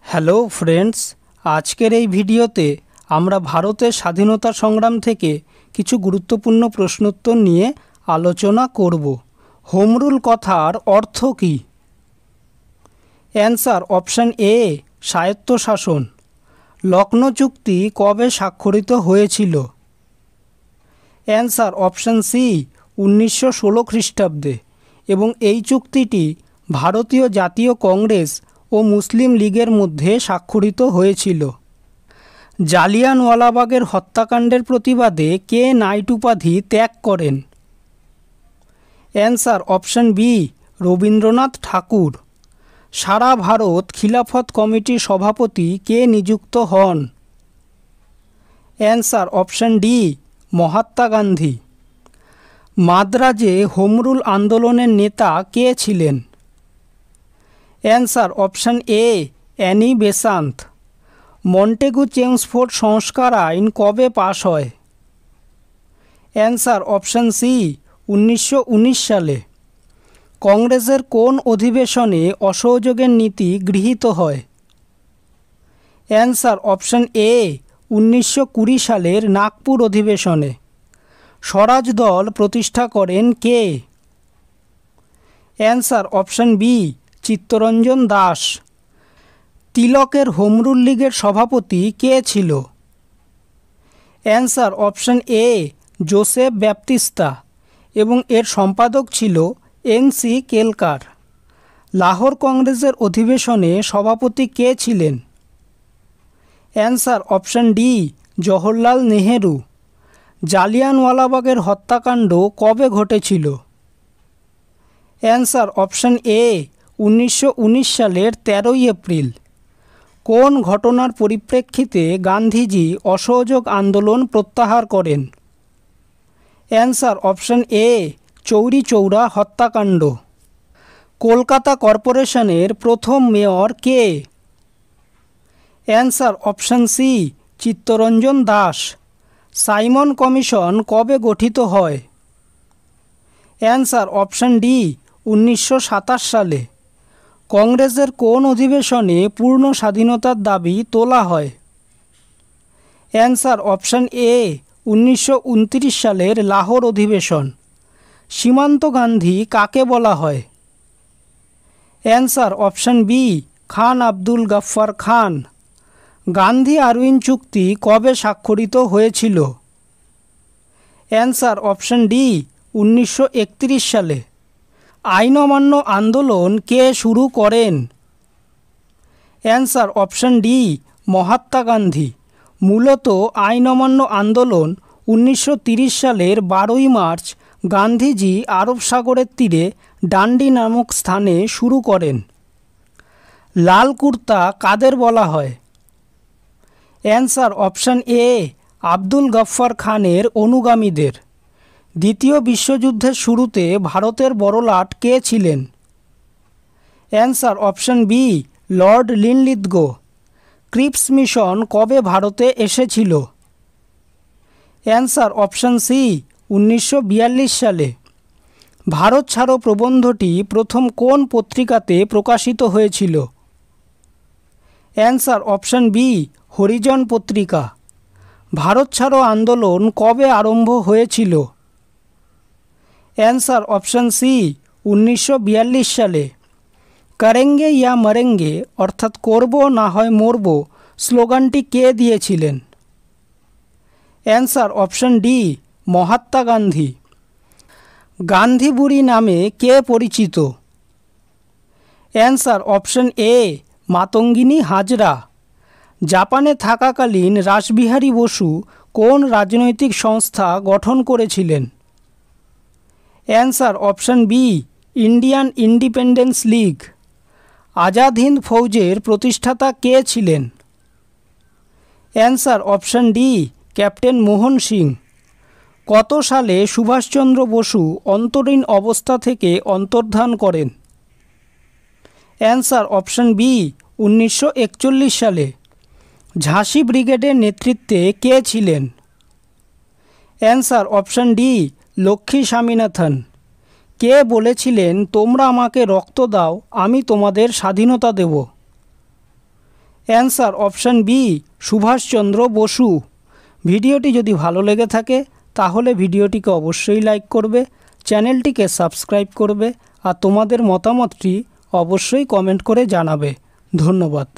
Hello friends, আজকের এই ভিডিওতে আমরা ভারতের স্বাধীনতা সংগ্রাম থেকে কিছু গুরুত্বপূর্ণ প্রশ্নোত্তর নিয়ে আলোচনা করব। হোম রুল কথার অর্থ কী? অ্যান্সার অপশান এ, স্বায়ত্তশাসন। লখনৌ চুক্তি কবে স্বাক্ষরিত হয়েছিল? অ্যান্সার অপশান সি, 1916 খ্রিস্টাব্দে, এবং এই চুক্তিটি ভারতীয় জাতীয় কংগ্রেস ও মুসলিম লীগের মধ্যে স্বাক্ষরিত হয়েছিল। জালিয়ানওয়ালাবাগের হত্যাকাণ্ডের প্রতিবাদে কে নাইট উপাধি ত্যাগ করেন? Answer option B, Rabindranath Thakur. সারা ভারত খিলাফত কমিটির সভাপতি কে নিযুক্ত হন? Answer option D, Mahatma Gandhi. মাদ্রাজে হোম রুল আন্দোলনের নেতা কে ছিলেন? Answer option A, Annie Besant. Montagu Chelmsford সংস্কার আইন কবে পাশ হয়? অ্যান্সার অপশান সি, 1919 সালে। কংগ্রেসের কোন অধিবেশনে অসহযোগের নীতি গৃহীত হয়? অ্যান্সার অপশান এ, 1920 সালের নাগপুর অধিবেশনে। স্বরাজ দল প্রতিষ্ঠা করেন কে? Answer option B, Chittaranjan Das. তিলকের হোম রুল লীগের সভাপতি কে ছিল? Answer option A, Joseph Baptista, এবং এর সম্পাদক ছিল এন.সি. কেলকার। লাহোর কংগ্রেসের অধিবেশনে সভাপতি কে ছিলেন? Answer option D, Jawaharlal Nehru. জালিয়ানওয়ালাবাগের হত্যাকাণ্ড কবে ঘটেছিল? অ্যান্সার অপশান এ, 1919 সালের 13 এপ্রিল। কোন ঘটনার পরিপ্রেক্ষিতে গান্ধীজি অসহযোগ আন্দোলন প্রত্যাহার করেন? অ্যান্সার অপশান এ, চৌরি চৌরা হত্যাকাণ্ড। কলকাতা কর্পোরেশনের প্রথম মেয়র কে? Answer option C, Chittaranjan Das. Simon commission কবে গঠিত হয়? অ্যান্সার অপশান ডি, 1927 সালে। কংগ্রেসের কোন অধিবেশনে পূর্ণ স্বাধীনতার দাবি তোলা হয়? অ্যান্সার অপশান এ, 1929 সালের লাহোর অধিবেশন। সীমান্ত গান্ধী কাকে বলা হয়? অ্যান্সার অপশান বি, খান আব্দুল গাফফার খান। গান্ধী আরউইন চুক্তি কবে স্বাক্ষরিত হয়েছিল? অ্যান্সার অপশান ডি, 1931 সালে। আইন অমান্য আন্দোলন কে শুরু করেন? Answer option D, Mahatma Gandhi. মূলত আইন অমান্য আন্দোলন 1930 সালের 12ই মার্চ গান্ধীজি আরব সাগরের তীরে ডান্ডি নামক স্থানে শুরু করেন। লাল কুর্তা কাদের বলা হয়? Answer option A, Abdul Ghaffar খানের অনুগামীদের। দ্বিতীয় বিশ্বযুদ্ধের শুরুতে ভারতের বড়লাট কে ছিলেন? Answer option B, Lord Linlithgow. Cripps mission কবে ভারতে এসেছিল? অ্যান্সার অপশান সি, 1942 সালে। ভারত ছাড়ো প্রবন্ধটি প্রথম কোন পত্রিকাতে প্রকাশিত হয়েছিল? অ্যান্সার অপশান বি, হরিজন পত্রিকা। ভারত ছাড়ো আন্দোলন কবে আরম্ভ হয়েছিল? অ্যান্সার অপশান সি, 1942 সালে। করেঙ্গে ইয়া মরেঙ্গে অর্থাৎ করব না হয় মরব স্লোগানটি কে দিয়েছিলেন? Answer option D, Mahatma Gandhi. Gandhi Buri নামে কে পরিচিত? Answer option A, Matangini Hazra. জাপানে থাকাকালীন রাসবিহারী বসু কোন রাজনৈতিক সংস্থা গঠন করেছিলেন? Answer option B, Indian independence league. Azad Hind ফৌজের প্রতিষ্ঠাতা কে ছিলেন? Answer option D, captain Mohan Singh. কত সালে সুভাষচন্দ্র বসু অন্তরীণ অবস্থা থেকে অন্তর্ধান করেন? অ্যান্সার অপশান বি, 1941 সালে। ঝাঁসি ব্রিগেডের নেতৃত্বে কে ছিলেন? Answer option D, Lakshmi Swaminathan. কে বলেছিলেন তোমরা আমাকে রক্ত দাও, আমি তোমাদের স্বাধীনতা দেব? Answer option B Subhas Chandra Bose. ভিডিওটি যদি ভালো লেগে থাকে তাহলে ভিডিওটিকে অবশ্যই লাইক করবে, চ্যানেলটিকে সাবস্ক্রাইব করবে আর তোমাদের মতামতটি অবশ্যই কমেন্ট করে জানাবে। ধন্যবাদ।